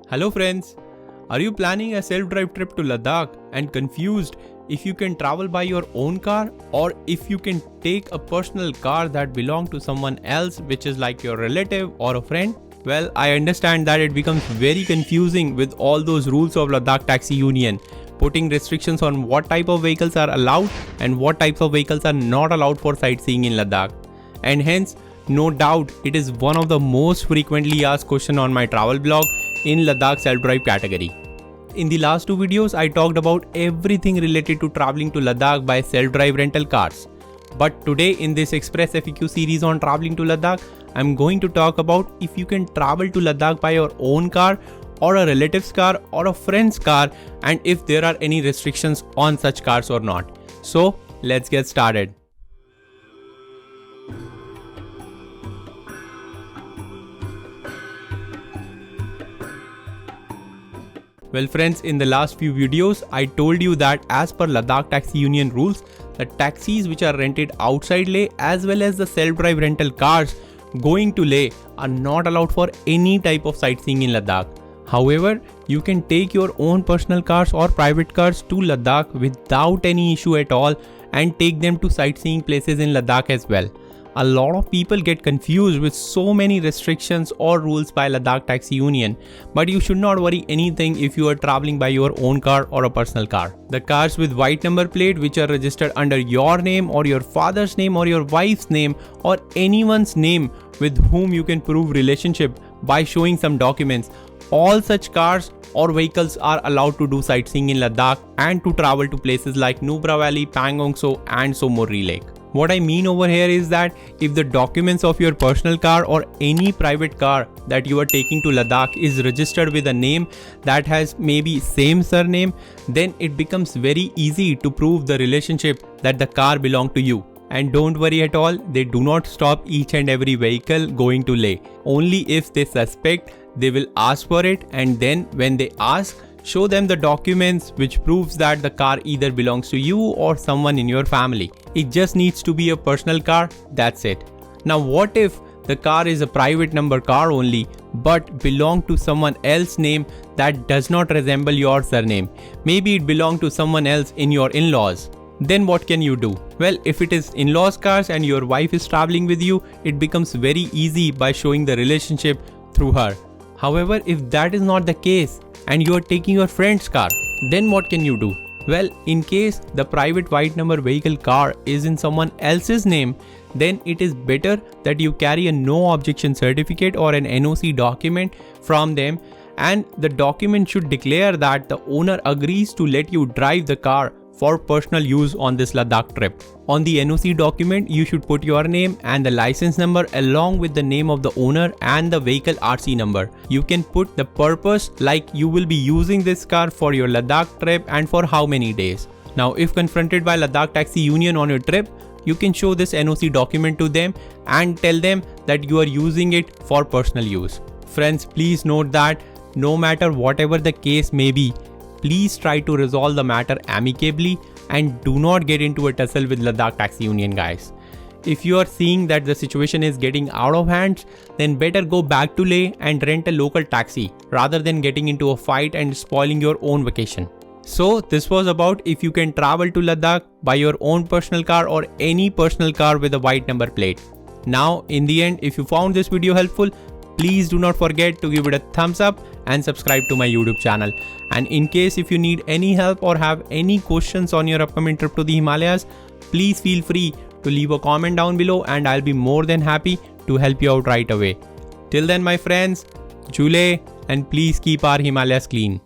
Hello friends, are you planning a self-drive trip to Ladakh and confused if you can travel by your own car or if you can take a personal car that belongs to someone else, which is like your relative or a friend? Well, I understand that it becomes very confusing with all those rules of Ladakh Taxi Union, putting restrictions on what type of vehicles are allowed and what types of vehicles are not allowed for sightseeing in Ladakh. And hence, no doubt, it is one of the most frequently asked questions on my travel blog in Ladakh Self Drive category. In the last two videos, I talked about everything related to traveling to Ladakh by self-drive rental cars. But today in this Express FAQ series on traveling to Ladakh, I'm going to talk about if you can travel to Ladakh by your own car or a relative's car or a friend's car and if there are any restrictions on such cars or not. So let's get started. Well friends, in the last few videos, I told you that as per Ladakh Taxi Union rules, the taxis which are rented outside Leh as well as the self-drive rental cars going to Leh are not allowed for any type of sightseeing in Ladakh. However, you can take your own personal cars or private cars to Ladakh without any issue at all and take them to sightseeing places in Ladakh as well. A lot of people get confused with so many restrictions or rules by Ladakh Taxi Union, but you should not worry anything if you are traveling by your own car or a personal car. The cars with white number plate which are registered under your name or your father's name or your wife's name or anyone's name with whom you can prove relationship by showing some documents, all such cars or vehicles are allowed to do sightseeing in Ladakh and to travel to places like Nubra Valley, Pangong Tso and Tso Moriri Lake. What I mean over here is that if the documents of your personal car or any private car that you are taking to Ladakh is registered with a name that has maybe same surname, then it becomes very easy to prove the relationship that the car belongs to you. And don't worry at all, they do not stop each and every vehicle going to Leh. Only if they suspect, they will ask for it, and then when they ask, show them the documents which proves that the car either belongs to you or someone in your family. It just needs to be a personal car, that's it. Now what if the car is a private number car only but belong to someone else's name that does not resemble your surname? Maybe it belongs to someone else in your in-laws. Then what can you do? Well, if it is in-laws cars and your wife is traveling with you, it becomes very easy by showing the relationship through her. However, if that is not the case and you are taking your friend's car, then what can you do? Well, in case the private white number vehicle car is in someone else's name, then it is better that you carry a no objection certificate or an NOC document from them, and the document should declare that the owner agrees to let you drive the car for personal use on this Ladakh trip. On the NOC document, you should put your name and the license number along with the name of the owner and the vehicle RC number. You can put the purpose like you will be using this car for your Ladakh trip and for how many days. Now, if confronted by Ladakh Taxi Union on your trip, you can show this NOC document to them and tell them that you are using it for personal use. Friends, please note that no matter whatever the case may be, please try to resolve the matter amicably and do not get into a tussle with Ladakh Taxi Union guys. If you are seeing that the situation is getting out of hand, then better go back to Leh and rent a local taxi rather than getting into a fight and spoiling your own vacation. So this was about if you can travel to Ladakh by your own personal car or any personal car with a white number plate. Now in the end, if you found this video helpful, please do not forget to give it a thumbs up and subscribe to my YouTube channel. And in case if you need any help or have any questions on your upcoming trip to the Himalayas, please feel free to leave a comment down below and I'll be more than happy to help you out right away. Till then my friends, Jule, and please keep our Himalayas clean.